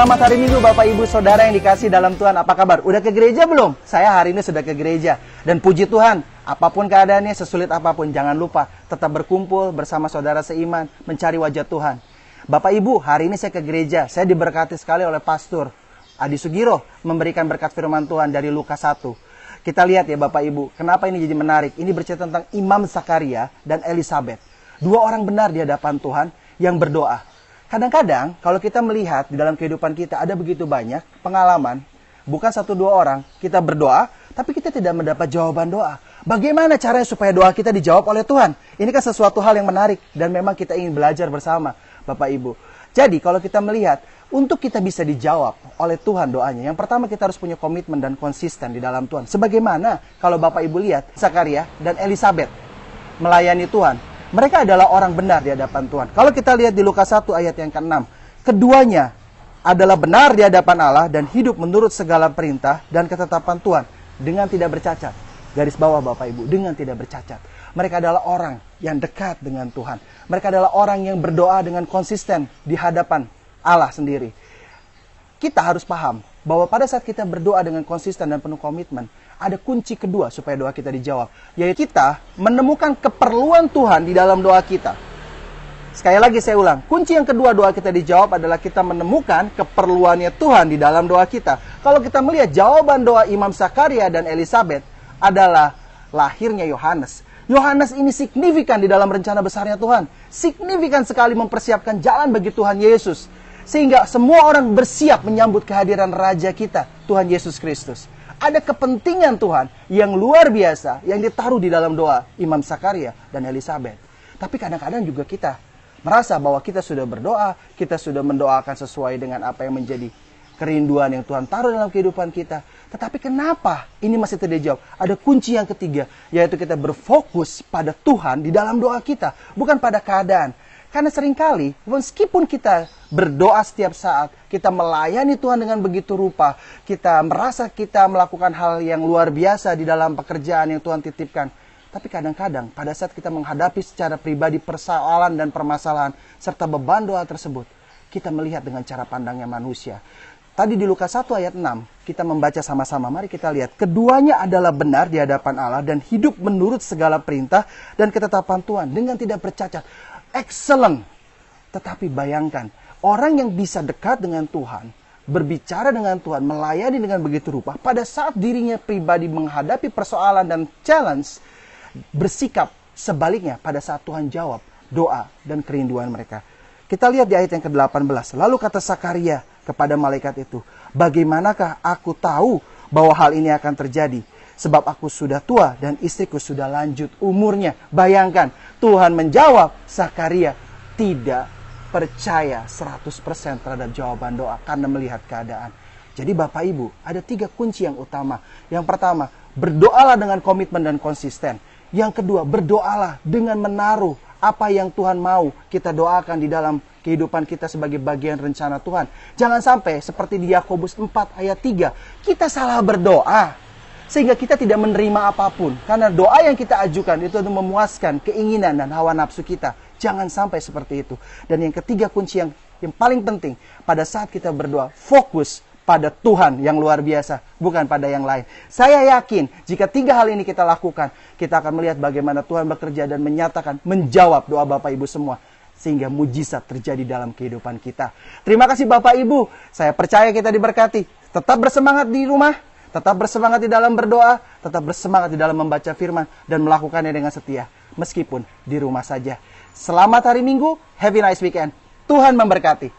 Selamat hari Minggu Bapak Ibu Saudara yang dikasih dalam Tuhan. Apa kabar? Udah ke gereja belum? Saya hari ini sudah ke gereja. Dan puji Tuhan, apapun keadaannya, sesulit apapun, jangan lupa tetap berkumpul bersama saudara seiman, mencari wajah Tuhan. Bapak Ibu, hari ini saya ke gereja. Saya diberkati sekali oleh Pastor Adi Sugiro memberikan berkat firman Tuhan dari Lukas 1. Kita lihat ya Bapak Ibu, kenapa ini jadi menarik. Ini bercerita tentang Imam Zakaria dan Elisabeth. Dua orang benar di hadapan Tuhan yang berdoa. Kadang-kadang kalau kita melihat di dalam kehidupan kita ada begitu banyak pengalaman, bukan satu dua orang, kita berdoa, tapi kita tidak mendapat jawaban doa. Bagaimana caranya supaya doa kita dijawab oleh Tuhan? Ini kan sesuatu hal yang menarik dan memang kita ingin belajar bersama Bapak Ibu. Jadi kalau kita melihat, untuk kita bisa dijawab oleh Tuhan doanya, yang pertama kita harus punya komitmen dan konsisten di dalam Tuhan. Sebagaimana kalau Bapak Ibu lihat, Zakaria dan Elisabeth melayani Tuhan. Mereka adalah orang benar di hadapan Tuhan. Kalau kita lihat di Lukas 1 ayat yang ke-6, keduanya adalah benar di hadapan Allah dan hidup menurut segala perintah dan ketetapan Tuhan dengan tidak bercacat. Garis bawah Bapak Ibu, dengan tidak bercacat. Mereka adalah orang yang dekat dengan Tuhan. Mereka adalah orang yang berdoa dengan konsisten di hadapan Allah sendiri. Kita harus paham bahwa pada saat kita berdoa dengan konsisten dan penuh komitmen, ada kunci kedua supaya doa kita dijawab, yaitu kita menemukan keperluan Tuhan di dalam doa kita. Sekali lagi saya ulang, kunci yang kedua doa kita dijawab adalah kita menemukan keperluannya Tuhan di dalam doa kita. Kalau kita melihat jawaban doa Imam Zakaria dan Elisabeth adalah lahirnya Yohanes. Yohanes ini signifikan di dalam rencana besarnya Tuhan. Signifikan sekali mempersiapkan jalan bagi Tuhan Yesus. Sehingga semua orang bersiap menyambut kehadiran Raja kita, Tuhan Yesus Kristus. Ada kepentingan Tuhan yang luar biasa yang ditaruh di dalam doa Imam Zakaria dan Elisabeth. Tapi kadang-kadang juga kita merasa bahwa kita sudah berdoa, kita sudah mendoakan sesuai dengan apa yang menjadi kerinduan yang Tuhan taruh dalam kehidupan kita. Tetapi kenapa ini masih tidak dijawab? Ada kunci yang ketiga, yaitu kita berfokus pada Tuhan di dalam doa kita, bukan pada keadaan. Karena seringkali, meskipun kita berdoa setiap saat, kita melayani Tuhan dengan begitu rupa, kita merasa kita melakukan hal yang luar biasa di dalam pekerjaan yang Tuhan titipkan. Tapi kadang-kadang, pada saat kita menghadapi secara pribadi persoalan dan permasalahan, serta beban doa tersebut, kita melihat dengan cara pandangnya manusia. Tadi di Lukas 1 ayat 6, kita membaca sama-sama. Mari kita lihat. Keduanya adalah benar di hadapan Allah dan hidup menurut segala perintah dan ketetapan Tuhan dengan tidak bercacat. Excellent. Tetapi bayangkan, orang yang bisa dekat dengan Tuhan, berbicara dengan Tuhan, melayani dengan begitu rupa, pada saat dirinya pribadi menghadapi persoalan dan challenge, bersikap sebaliknya pada saat Tuhan jawab doa dan kerinduan mereka. Kita lihat di ayat yang ke-18. Lalu kata Zakaria kepada malaikat itu, bagaimanakah aku tahu bahwa hal ini akan terjadi? Sebab aku sudah tua dan istriku sudah lanjut umurnya. Bayangkan, Tuhan menjawab, Zakaria tidak percaya 100% terhadap jawaban doa karena melihat keadaan. Jadi Bapak Ibu, ada 3 kunci yang utama. Yang pertama, berdoalah dengan komitmen dan konsisten. Yang kedua, berdoalah dengan menaruh apa yang Tuhan mau kita doakan di dalam kehidupan kita sebagai bagian rencana Tuhan. Jangan sampai seperti di Yakobus 4 ayat 3, kita salah berdoa sehingga kita tidak menerima apapun. Karena doa yang kita ajukan itu untuk memuaskan keinginan dan hawa nafsu kita. Jangan sampai seperti itu. Dan yang ketiga kunci yang paling penting, pada saat kita berdoa, fokus pada Tuhan yang luar biasa, bukan pada yang lain. Saya yakin jika 3 hal ini kita lakukan, kita akan melihat bagaimana Tuhan bekerja dan menyatakan, menjawab doa Bapak Ibu semua. Sehingga mujizat terjadi dalam kehidupan kita. Terima kasih Bapak Ibu. Saya percaya kita diberkati. Tetap bersemangat di rumah. Tetap bersemangat di dalam berdoa, tetap bersemangat di dalam membaca firman, dan melakukannya dengan setia, meskipun di rumah saja. Selamat hari Minggu, have a nice weekend. Tuhan memberkati.